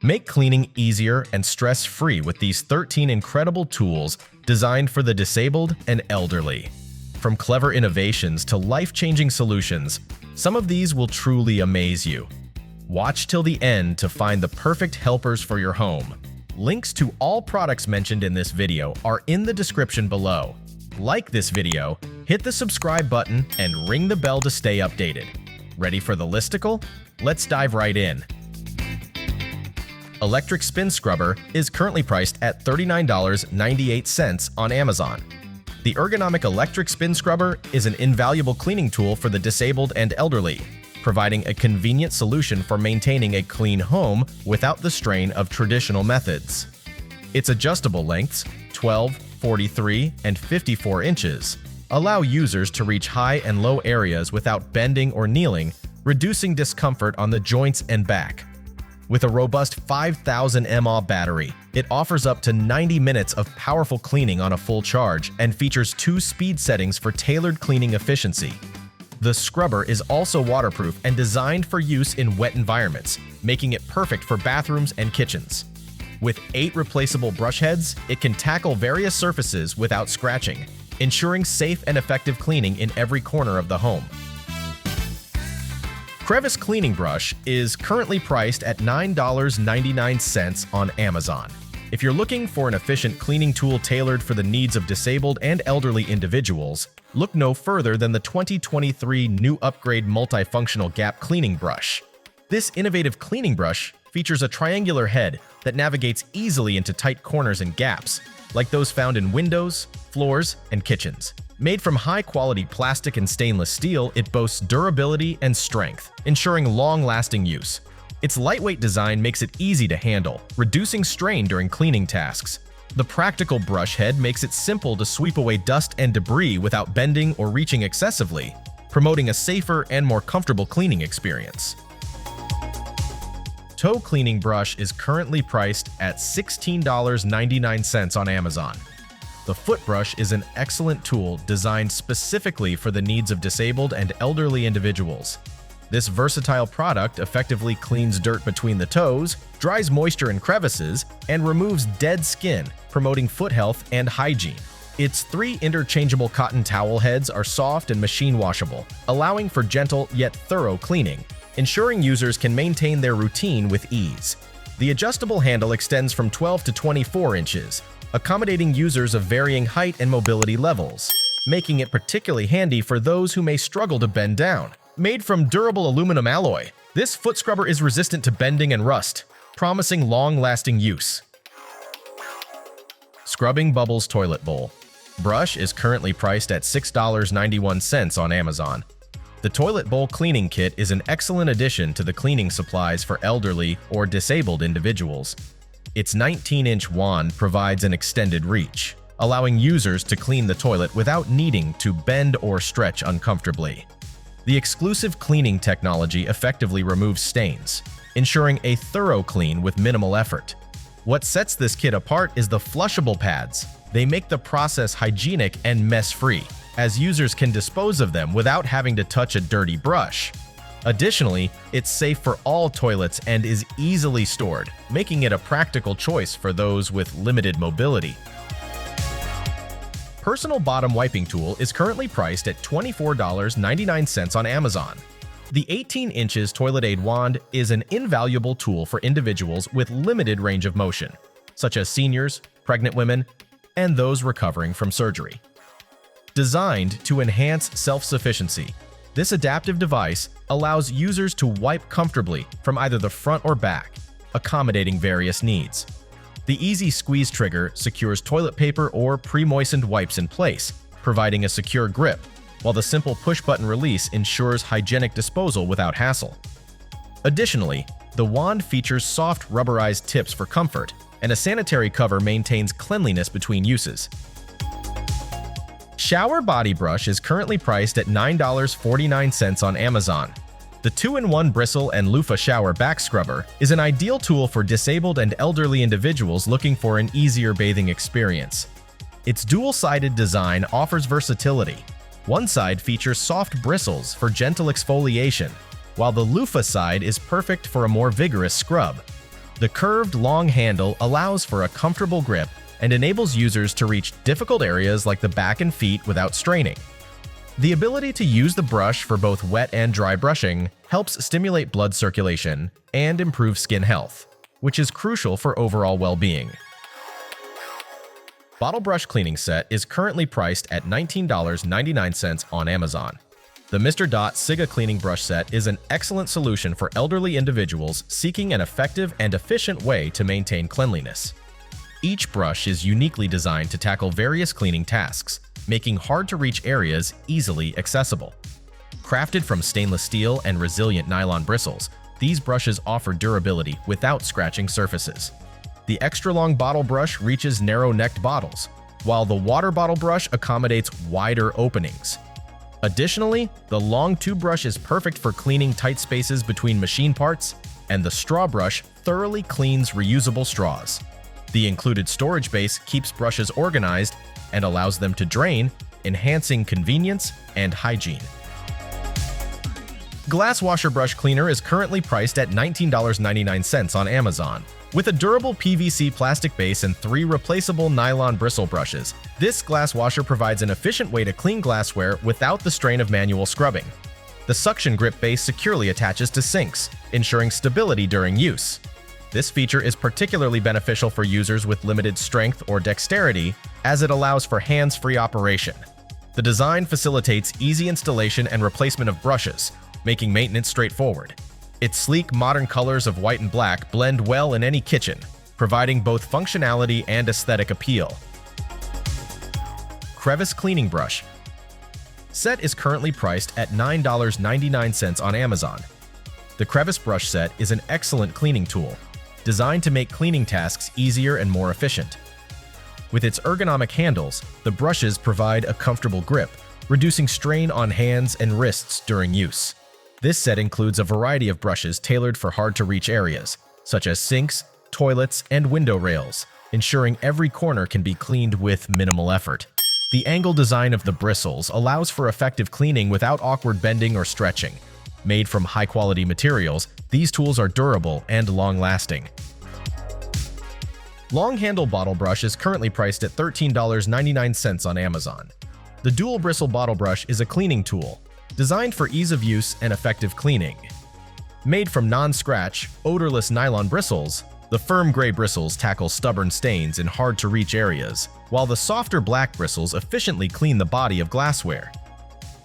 Make cleaning easier and stress-free with these 13 incredible tools designed for the disabled and elderly. From clever innovations to life-changing solutions, some of these will truly amaze you. Watch till the end to find the perfect helpers for your home. Links to all products mentioned in this video are in the description below. Like this video, hit the subscribe button, and ring the bell to stay updated. Ready for the listicle? Let's dive right in. Electric Spin Scrubber is currently priced at $39.98 on Amazon. The ergonomic electric spin scrubber is an invaluable cleaning tool for the disabled and elderly, providing a convenient solution for maintaining a clean home without the strain of traditional methods. Its adjustable lengths, 12, 43, and 54 inches, allow users to reach high and low areas without bending or kneeling, reducing discomfort on the joints and back. With a robust 5,000 mAh battery, it offers up to 90 minutes of powerful cleaning on a full charge and features 2 speed settings for tailored cleaning efficiency. The scrubber is also waterproof and designed for use in wet environments, making it perfect for bathrooms and kitchens. With 8 replaceable brush heads, it can tackle various surfaces without scratching, ensuring safe and effective cleaning in every corner of the home. Crevice Cleaning Brush is currently priced at $9.99 on Amazon. If you're looking for an efficient cleaning tool tailored for the needs of disabled and elderly individuals, look no further than the 2023 new upgrade multifunctional gap cleaning brush. This innovative cleaning brush features a triangular head that navigates easily into tight corners and gaps, like those found in windows, floors, and kitchens. Made from high-quality plastic and stainless steel, it boasts durability and strength, ensuring long-lasting use. Its lightweight design makes it easy to handle, reducing strain during cleaning tasks. The practical brush head makes it simple to sweep away dust and debris without bending or reaching excessively, promoting a safer and more comfortable cleaning experience. Toe Cleaning Brush is currently priced at $16.99 on Amazon. The foot brush is an excellent tool designed specifically for the needs of disabled and elderly individuals. This versatile product effectively cleans dirt between the toes, dries moisture in crevices, and removes dead skin, promoting foot health and hygiene. Its 3 interchangeable cotton towel heads are soft and machine washable, allowing for gentle yet thorough cleaning, ensuring users can maintain their routine with ease. The adjustable handle extends from 12 to 24 inches, accommodating users of varying height and mobility levels, making it particularly handy for those who may struggle to bend down. Made from durable aluminum alloy, this foot scrubber is resistant to bending and rust, promising long-lasting use. Scrubbing Bubbles Toilet Bowl brush is currently priced at $6.91 on Amazon. The toilet bowl cleaning kit is an excellent addition to the cleaning supplies for elderly or disabled individuals. Its 19-inch wand provides an extended reach, allowing users to clean the toilet without needing to bend or stretch uncomfortably. The exclusive cleaning technology effectively removes stains, ensuring a thorough clean with minimal effort. What sets this kit apart is the flushable pads. They make the process hygienic and mess-free, as users can dispose of them without having to touch a dirty brush. Additionally, it's safe for all toilets and is easily stored, making it a practical choice for those with limited mobility. Personal Bottom Wiping Tool is currently priced at $24.99 on Amazon. The 18 inches Toilet Aid Wand is an invaluable tool for individuals with limited range of motion, such as seniors, pregnant women, and those recovering from surgery. Designed to enhance self-sufficiency, this adaptive device allows users to wipe comfortably from either the front or back, accommodating various needs. The easy squeeze trigger secures toilet paper or pre-moistened wipes in place, providing a secure grip, while the simple push-button release ensures hygienic disposal without hassle. Additionally, the wand features soft rubberized tips for comfort, and a sanitary cover maintains cleanliness between uses. Shower Body Brush is currently priced at $9.49 on Amazon. The 2-in-1 bristle and loofah shower back scrubber is an ideal tool for disabled and elderly individuals looking for an easier bathing experience. Its dual-sided design offers versatility. One side features soft bristles for gentle exfoliation, while the loofah side is perfect for a more vigorous scrub. The curved, long handle allows for a comfortable grip and enables users to reach difficult areas like the back and feet without straining. The ability to use the brush for both wet and dry brushing helps stimulate blood circulation and improve skin health, which is crucial for overall well-being. Bottle brush cleaning set is currently priced at $19.99 on Amazon. The Mr. Dot Siga cleaning brush set is an excellent solution for elderly individuals seeking an effective and efficient way to maintain cleanliness. Each brush is uniquely designed to tackle various cleaning tasks, making hard-to-reach areas easily accessible. Crafted from stainless steel and resilient nylon bristles, these brushes offer durability without scratching surfaces. The extra-long bottle brush reaches narrow-necked bottles, while the water bottle brush accommodates wider openings. Additionally, the long tube brush is perfect for cleaning tight spaces between machine parts, and the straw brush thoroughly cleans reusable straws. The included storage base keeps brushes organized and allows them to drain, enhancing convenience and hygiene. Glass washer brush cleaner is currently priced at $19.99 on Amazon. With a durable PVC plastic base and 3 replaceable nylon bristle brushes, this glass washer provides an efficient way to clean glassware without the strain of manual scrubbing. The suction grip base securely attaches to sinks, ensuring stability during use. This feature is particularly beneficial for users with limited strength or dexterity, as it allows for hands-free operation. The design facilitates easy installation and replacement of brushes, making maintenance straightforward. Its sleek, modern colors of white and black blend well in any kitchen, providing both functionality and aesthetic appeal. Crevice cleaning brush set is currently priced at $9.99 on Amazon. The Crevice brush set is an excellent cleaning tool, designed to make cleaning tasks easier and more efficient. With its ergonomic handles, the brushes provide a comfortable grip, reducing strain on hands and wrists during use. This set includes a variety of brushes tailored for hard-to-reach areas, such as sinks, toilets, and window rails, ensuring every corner can be cleaned with minimal effort. The angle design of the bristles allows for effective cleaning without awkward bending or stretching. Made from high-quality materials, these tools are durable and long-lasting. Long handle bottle brush is currently priced at $13.99 on Amazon. The dual bristle bottle brush is a cleaning tool, designed for ease of use and effective cleaning. Made from non-scratch, odorless nylon bristles, the firm gray bristles tackle stubborn stains in hard-to-reach areas, while the softer black bristles efficiently clean the body of glassware.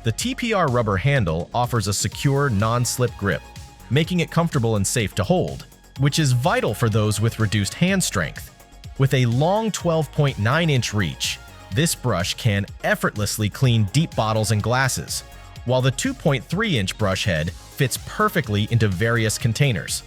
The TPR rubber handle offers a secure, non-slip grip, making it comfortable and safe to hold, which is vital for those with reduced hand strength. With a long 12.9-inch reach, this brush can effortlessly clean deep bottles and glasses, while the 2.3-inch brush head fits perfectly into various containers.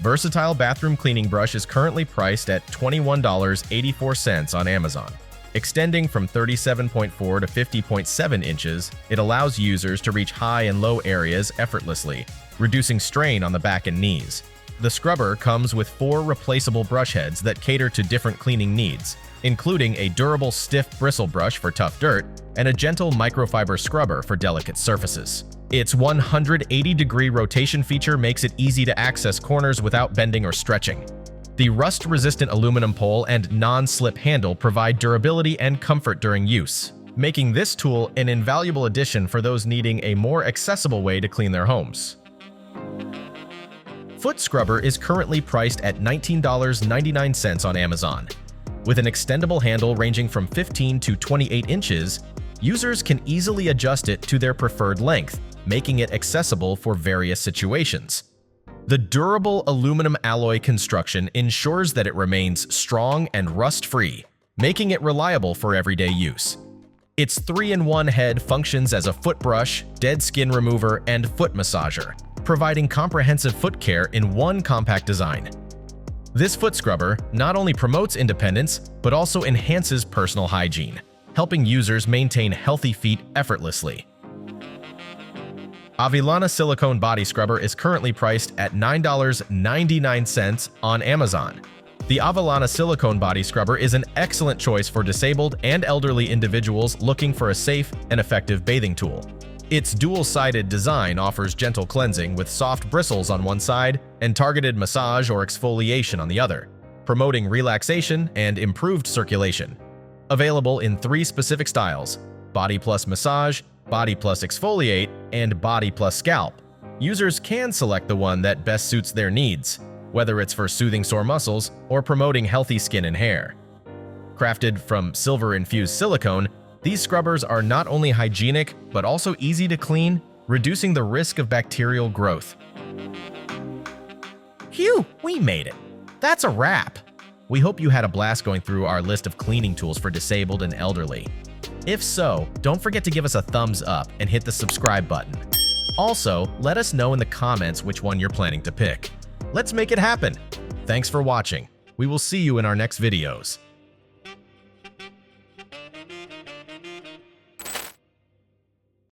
Versatile bathroom cleaning brush is currently priced at $21.84 on Amazon. Extending from 37.4 to 50.7 inches, it allows users to reach high and low areas effortlessly, reducing strain on the back and knees. The scrubber comes with 4 replaceable brush heads that cater to different cleaning needs, including a durable stiff bristle brush for tough dirt and a gentle microfiber scrubber for delicate surfaces. Its 180-degree rotation feature makes it easy to access corners without bending or stretching. The rust-resistant aluminum pole and non-slip handle provide durability and comfort during use, making this tool an invaluable addition for those needing a more accessible way to clean their homes. Foot scrubber is currently priced at $19.99 on Amazon. With an extendable handle ranging from 15 to 28 inches, users can easily adjust it to their preferred length, making it accessible for various situations. The durable aluminum alloy construction ensures that it remains strong and rust-free, making it reliable for everyday use. Its 3-in-1 head functions as a foot brush, dead skin remover, and foot massager, providing comprehensive foot care in one compact design. This foot scrubber not only promotes independence, but also enhances personal hygiene, helping users maintain healthy feet effortlessly. Avilana Silicone Body Scrubber is currently priced at $9.99 on Amazon. The Avilana Silicone Body Scrubber is an excellent choice for disabled and elderly individuals looking for a safe and effective bathing tool. Its dual-sided design offers gentle cleansing with soft bristles on one side and targeted massage or exfoliation on the other, promoting relaxation and improved circulation. Available in 3 specific styles: Body Plus Massage, Body Plus Exfoliate, and Body Plus Scalp. Users can select the one that best suits their needs, whether it's for soothing sore muscles or promoting healthy skin and hair. Crafted from silver-infused silicone, these scrubbers are not only hygienic but also easy to clean, reducing the risk of bacterial growth. Phew, we made it! That's a wrap! We hope you had a blast going through our list of cleaning tools for disabled and elderly. If so, don't forget to give us a thumbs up and hit the subscribe button. Also, let us know in the comments which one you're planning to pick. Let's make it happen! Thanks for watching. We will see you in our next videos.